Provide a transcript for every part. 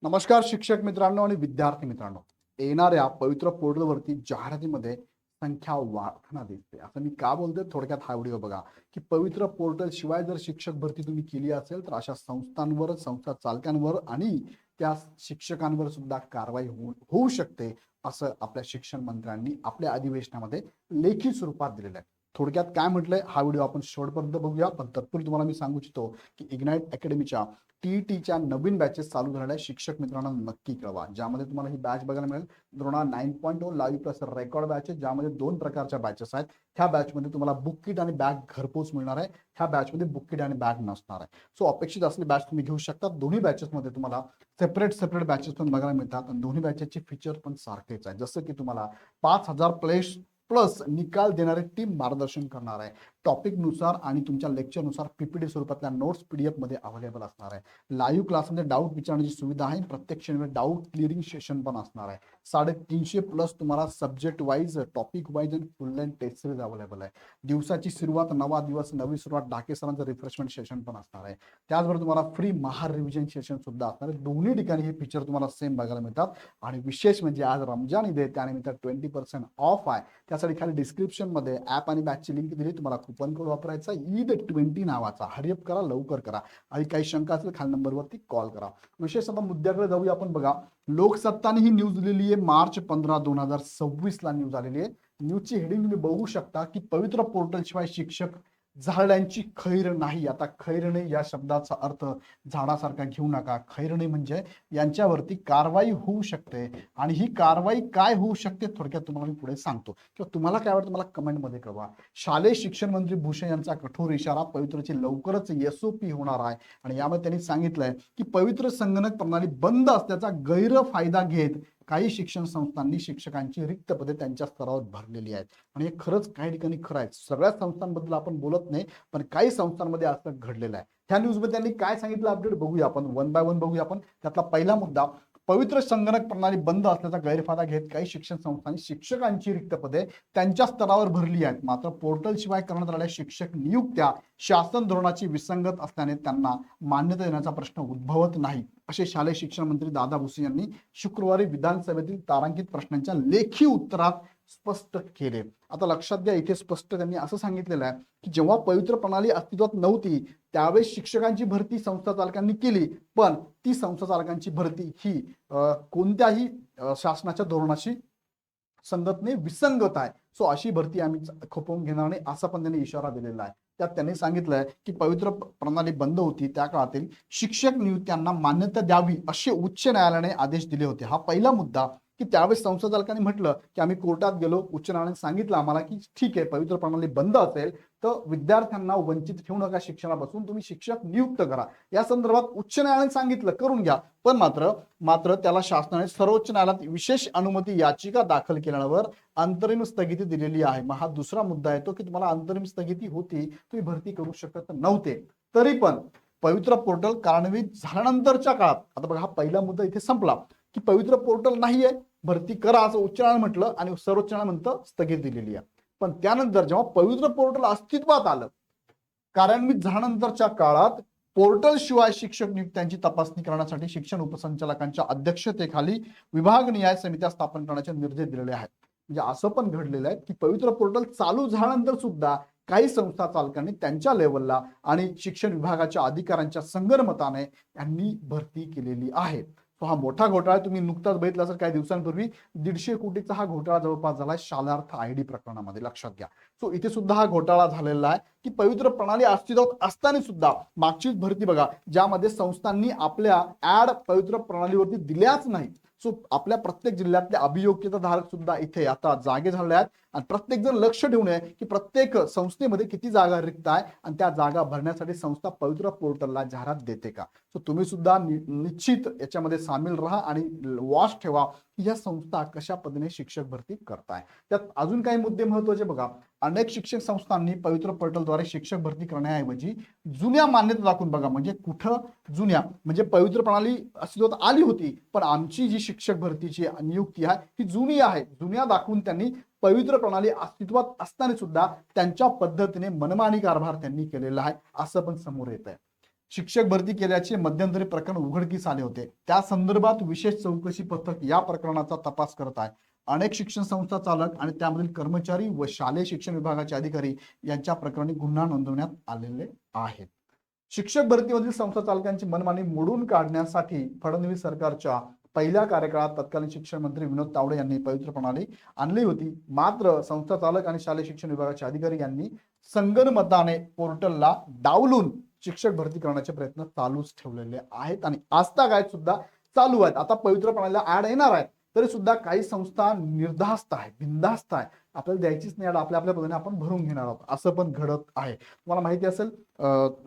नमस्कार शिक्षक मित्रांनो आणि विद्यार्थी मित्रांनो. येणाऱ्या पवित्र पोर्टलवरती जाहिरातीमध्ये संख्या वाढताना दिसते. असं मी का बोलतोय थोडक्यात हा व्हिडिओ बघा की पवित्र पोर्टल शिवाय जर शिक्षक भरती तुम्ही केली असेल तर अशा संस्थांवर, संस्था चालकांवर आणि त्या शिक्षकांवर सुद्धा कारवाई होऊ शकते, असं आपल्या शिक्षण मंत्र्यांनी आपल्या अधिवेशनामध्ये लेखी स्वरूपात दिलेलं आहे. थोडक्यात काय म्हटलंय हा व्हिडिओ आपण शेवटपर्यंत बघूया. पण तत्पूर्वी तुम्हाला मी सांगू इच्छितो की इग्नाइट अकॅडमीच्या टीईटीच्या नवीन बॅचेस चालू झालेल्या शिक्षक मित्रांनो नक्की कळवा, ज्यामध्ये तुम्हाला ही बॅच बघायला मिळेल. Drona 9.0 live plus record batch आहे, ज्यामध्ये 2 प्रकारच्या बॅचेस आहेत. ह्या बॅचमध्ये तुम्हाला बुक किट आणि बॅग घरपोच मिळणार आहे. ह्या बॅचमध्ये बुक किट आणि बॅग नसणार आहे. सो अपेक्षित असलेली बॅच तुम्ही घेऊ शकता. दोन्ही बॅचेसमध्ये तुम्हाला सेपरेट बॅचेस पण बघायला मिळतात आणि दोन्ही बॅचेसचे फीचर पण सारखेच आहे. जसं की तुम्हाला 5,000 प्लस निकाल देणारी टीम मार्गदर्शन करणार आहे. टॉपिक नुसार आणि तुमच्या लेक्चरनुसार पीपीटी स्वरूपातल्या नोट्स पीडीएफ मध्ये अवेलेबल असणार आहे. लाईव्ह क्लासमध्ये डाऊट विचारण्याची सुविधा आहे. प्रत्येक क्षणी डाऊट क्लिअरिंग सेशन पण असणार आहे. 350 प्लस तुम्हाला सब्जेक्ट वाईज, टॉपिक वाईज आणि full length test series available आहे. दिवसाची सुरुवात, नवा दिवस, नवी सुरुवात, डाके सरांचं रिफ्रेशमेंट सेशन पण असणार आहे. त्याचबरोबर तुम्हाला फ्री महार रिव्हिजन सेशन सुद्धा असणार आहे. दोन्ही ठिकाणी हे फीचर तुम्हाला सेम बघायला मिळतात. आणि विशेष म्हणजे आज रमजान ईद आहे, त्यानिमित्त 20% ऑफ आहे. त्यासाठी खाली डिस्क्रिप्शन मध्ये ऍप आणि बॅचची लिंक दिली. तुम्हाला कुपन कोड वापरायचा ईद20 नावाचा. हरिअप करा, लवकर करा. आणि काही शंका असेल खाली नंबरवरती कॉल करा. विशेषतः मुद्द्याकडे जाऊया आपण. बघा, लोकसत्ताने ही न्यूज दिलेली आहे. मार्च 15, 2026 ला न्यूज आलेली आहे. न्यूजची हेडिंग तुम्ही बघू शकता की पवित्र पोर्टल शिवाय शिक्षक झाडांची खैर नाही. आता खैरणे या शब्दाचा अर्थ झाडासारखा घेऊ नका. खैरणे म्हणजे यांच्यावरती कारवाई होऊ शकते. आणि ही कारवाई काय होऊ शकते थोडक्यात तुम्हाला मी पुढे सांगतो, किंवा तुम्हाला काय वाटतं मला कमेंटमध्ये कळवा. शालेय शिक्षण मंत्री भूषण यांचा कठोर इशारा. पवित्रची लवकरच एसओपी होणार आहे. आणि यामध्ये त्यांनी सांगितलंय की पवित्र संगणक प्रणाली बंद असल्याचा गैरफायदा घेत काही शिक्षण संस्थांनी शिक्षकांची रिक्त पदे त्यांच्या स्तरावर भरलेली आहेत. आणि हे खरंच काही ठिकाणी खरं आहे. सगळ्या संस्थांबद्दल आपण बोलत नाही, पण काही संस्थांमध्ये असं घडलेलं आहे. ह्या न्यूजमध्ये त्यांनी काय सांगितलं अपडेट बघूया आपण, वन बाय वन बघूया आपण. त्यातला पहिला मुद्दा, पवित्र संगणक प्रणाली बंद असल्याचा गैरफायदा घेत काही शिक्षण संस्थांनी शिक्षकांची रिक्त पदे त्यांच्या स्तरावर भरली आहेत. मात्र पोर्टल शिवाय करण्यात आलेल्या शिक्षक नियुक्त्या शासन धोरणाची विसंगत असल्याने त्यांना मान्यता देण्याचा प्रश्न उद्भवत नाही, असे शालेय शिक्षण मंत्री दादा भुसे यांनी शुक्रवारी विधानसभेतील तारांकित प्रश्नांच्या लेखी उत्तरात स्पष्ट केले. आता लक्षात घ्या, इथे स्पष्ट त्यांनी असं सांगितलेलं आहे की जेव्हा पवित्र प्रणाली अस्तित्वात नव्हती त्यावेळेस शिक्षकांची भरती संस्था चालकांनी केली, पण ती संस्था चालकांची भरती ही कोणत्याही शासनाच्या धोरणाशी संगत नाही, विसंगत आहे. सो अशी भरती आम्ही खपवून घेणार नाही, असा पण त्यांनी इशारा दिलेला आहे. त्यात त्यांनी सांगितलंय की पवित्र प्रणाली बंद होती त्या काळातील शिक्षक नियुक्त्यांना मान्यता द्यावी असे उच्च न्यायालयाने आदेश दिले होते. हा पहिला मुद्दा की त्यावेळेस संस्था चालकांनी म्हटलं की आम्ही कोर्टात गेलो, उच्च न्यायालयाने सांगितलं आम्हाला की ठीक आहे, पवित्र प्रणाली बंद असेल तर विद्यार्थ्यांना वंचित ठेवू नका शिक्षणापासून, तुम्ही शिक्षक नियुक्त करा. या संदर्भात उच्च न्यायालयाने सांगितलं करून घ्या. पण मात्र त्याला शासनाने सर्वोच्च न्यायालयात विशेष अनुमती याचिका दाखल केल्यावर अंतरिम स्थगिती दिलेली आहे. मग हा दुसरा मुद्दा येतो की तुम्हाला अंतरिम स्थगिती होती, तुम्ही भरती करू शकत नव्हते. तरी पण पवित्र पोर्टल कार्यान्वित झाल्यानंतरच्या काळात, आता बघा हा पहिला मुद्दा इथे संपला की पवित्र पोर्टल नाहीये, भरती करा असं उच्च न्यायालय म्हटलं आणि सर्वोच्च न्यायालय म्हणतं स्थगित दिलेली आहे. पण त्यानंतर जेव्हा पवित्र पोर्टल अस्तित्वात आलं, कार्यान्वित झाल्यानंतरच्या काळात पोर्टल शिवाय शिक्षक नियुक्त्यांची तपासणी करण्यासाठी शिक्षण उपसंचालकांच्या अध्यक्षतेखाली विभागनिहाय समित्या स्थापन करण्याचे निर्देश दिलेले आहेत. म्हणजे असं पण घडलेलं आहे की पवित्र पोर्टल चालू झाल्यानंतर सुद्धा काही संस्था चालकांनी त्यांच्या लेवलला आणि शिक्षण विभागाच्या अधिकाऱ्यांच्या संगनमताने यांनी भरती केलेली आहे. तो हा मोठा घोटाळा तुम्ही नुकताच बघितला असेल, काही दिवसांपूर्वी 150 कोटीचा हा घोटाळा जवळपास झाला शालार्थ आयडी प्रकरणामध्ये. लक्षात घ्या. सो इथे सुद्धा हा घोटाळा झालेला आहे की पवित्र प्रणाली अस्तित्वात असताना सुद्धा मागचीच भरती बघा, ज्यामध्ये संस्थांनी आपल्या ऍड पवित्र प्रणालीवरती दिल्याच नाही. सो आपल्या प्रत्येक जिल्ह्यातले अभियोग्यता धारक सुद्धा इथे आता जागे झाले आहेत आणि प्रत्येक जण लक्ष ठेवून आहे की प्रत्येक संस्थेमध्ये किती जागा रिक्त आहे आणि त्या जागा भरण्यासाठी संस्था पवित्र पोर्टलला जाहिरात देते का. सो तुम्ही सुद्धा निश्चित याच्यामध्ये सामील राहा आणि वॉच ठेवा की या संस्था कशा पद्धतीने शिक्षक भरती करताय. त्यात अजून काही मुद्दे महत्वाचे बघा. अनेक शिक्षण संस्थांनी पवित्र पोर्टलद्वारे शिक्षक भरती करण्याऐवजी जुन्या मान्यता दाखवून, बघा म्हणजे कुठं जुन्या, म्हणजे पवित्र प्रणाली अस्तित्वात आली होती पण आमची जी शिक्षक भरतीची नियुक्ती आहे ही जुनी आहे, जुन्या दाखवून त्यांनी पवित्र प्रणाली अस्तित्वात असताना सुद्धा त्यांच्या पद्धतीने मनमानी कारभार त्यांनी केलेला आहे, असं पण समोर येत आहे. शिक्षक भरती केल्याचे मध्यंतरी प्रकरण उघडकीस आले होते. त्या संदर्भात विशेष चौकशी पथक या प्रकरणाचा तपास करत आहे. अनेक शिक्षण संस्था चालक आणि त्यामधील कर्मचारी व शालेय शिक्षण विभागाचे अधिकारी यांच्या प्रकरणी गुन्हा नोंदवण्यात आलेले आहेत. शिक्षक भरतीमधील संस्था चालकांची मनमानी मोडून काढण्यासाठी फडणवीस सरकारच्या पहिल्या कार्यकाळात तत्कालीन शिक्षण मंत्री विनोद तावडे यांनी पवित्र प्रणाली आणली होती. मात्र संस्था चालक आणि शालेय शिक्षण विभागाचे अधिकारी यांनी संगनमताने पोर्टलला डावलून शिक्षक भरती करण्याचे प्रयत्न चालूच ठेवलेले आहेत आणि आजतागायत सुद्धा चालू आहेत. आता पवित्र प्रणालीला ऍड येणार आहे तरी सुद्धा काही संस्था निर्धास्त आहे, बिनधास्त आहे, आपल्याला द्यायचीच नाही, आपल्या पद्धतीने आपण भरून घेणार आहोत, असं पण घडत आहे. तुम्हाला माहिती असेल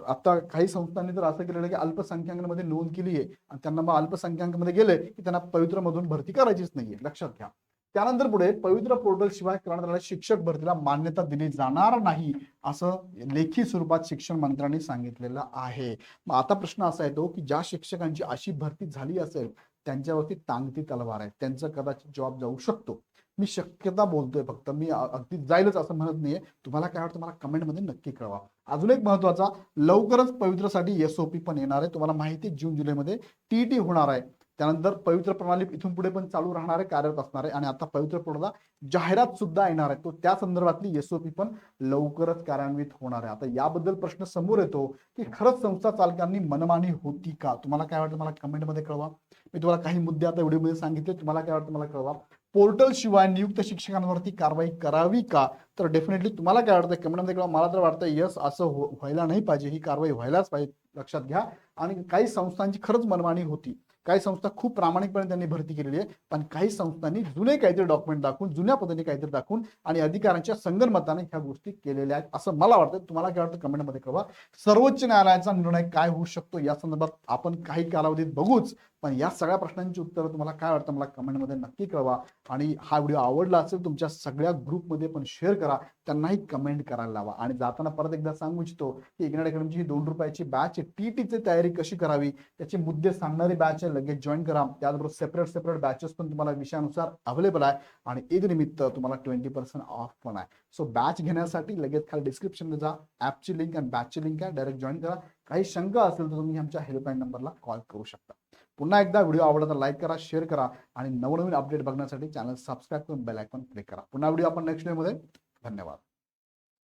आता काही संस्थांनी तर असं केलेलं की अल्पसंख्याकांमध्ये नोंद केली आहे आणि त्यांना मग अल्पसंख्याकांमध्ये गेले की त्यांना पवित्र मधून भरती करायचीच नाहीये, लक्षात घ्या. त्यानंतर पुढे पवित्र पोर्टल शिवाय करण्यात आलेल्या शिक्षक भरतीला मान्यता दिली जाणार नाही असं लेखी स्वरूपात शिक्षण मंत्र्यांनी सांगितलेलं आहे. मग आता प्रश्न असा येतो की ज्या शिक्षकांची अशी भरती झाली असेल त्यांच्यावरती टांगती तलवार आहे, त्यांचं कदाचित जॉब जाऊ शकतो. मी शक्यता बोलतोय फक्त, मी अगदी जाईलच असं म्हणत नाहीये. तुम्हाला काय वाटतं मला कमेंटमध्ये नक्की कळवा. अजून एक महत्वाचा, लवकरच पवित्रसाठी एसओपी पण येणार आहे. तुम्हाला माहिती आहे जून जुलैमध्ये टीटी होणार आहे. त्यानंतर पवित्र प्रणाली इथून पुढे पण चालू राहणार आहे, कार्यरत असणार आहे आणि आता पवित्र पोर्टलला जाहिरात सुद्धा येणार आहे. तो त्या संदर्भातली एसओपी पण लवकरच कार्यान्वित होणार आहे. आता याबद्दल प्रश्न समोर येतो की खरंच संस्था चालकांनी मनमानी होती का? तुम्हाला काय वाटतं मला कमेंटमध्ये कळवा. मी तुम्हाला काही मुद्दे आता व्हिडिओमध्ये सांगितले, तुम्हाला काय वाटतं मला कळवा. पोर्टल शिवाय नियुक्त शिक्षकांवरती कारवाई करावी का? तर डेफिनेटली तुम्हाला काय वाटतं कमेंटमध्ये कळवा. मला तर वाटतं यस, असं व्हायला नाही पाहिजे, ही कारवाई व्हायलाच पाहिजे, लक्षात घ्या. आणि काही संस्थांची खरंच मनमानी होती, काही संस्था खूप प्रामाणिकपणे त्यांनी भरती केलेली आहे, पण काही संस्थांनी जुने काहीतरी डॉक्युमेंट दाखवून, जुन्या पद्धतीने काहीतरी दाखवून आणि अधिकाऱ्यांच्या संगनमताने ह्या गोष्टी केलेल्या आहेत असं मला वाटतं. तुम्हाला काय वाटतं कमेंटमध्ये कळवा. सर्वोच्च न्यायालयाचा निर्णय काय होऊ शकतो या संदर्भात आपण काही कालावधीत बघूच, पण या सगळ्या प्रश्नांची उत्तरं तुम्हाला काय वाटतं मला कमेंटमध्ये नक्की कळवा. आणि हा व्हिडिओ आवडला असेल तुमच्या सगळ्या ग्रुपमध्ये पण शेअर करा, त्यांनाही कमेंट करायला लावा. आणि जाताना परत एकदा सांगू इच्छितो की इग्नाइट अकॅडमीची ही ₹2 बॅच आहे, टीटीची तयारी कशी करावी त्याचे मुद्दे सांगणारी बॅच आहे, लगेच जॉईन करा. त्याचबरोबर सेपरेट बॅचेस पण तुम्हाला विषयानुसार अवेलेबल आहे आणि ईद निमित्त तुम्हाला 20% ऑफ पण आहे. सो बॅच घेण्यासाठी लगेच खाली डिस्क्रिप्शनमध्ये जा, ॲपची लिंक आणि बॅचची लिंक आहे, डायरेक्ट जॉईन करा. काही शंका असेल तर तुम्ही आमच्या हेल्पलाईन नंबरला कॉल करू शकता. पुन्हा एकदा व्हिडिओ आवडला तर लाईक करा, शेअर करा आणि नवनवीन अपडेट बघण्यासाठी चॅनल सबस्क्राईब करून बेल आयकॉन क्लिक करा. पुन्हा व्हिडिओ आपण नेक्स्ट व्हिडिओमध्ये. धन्यवाद.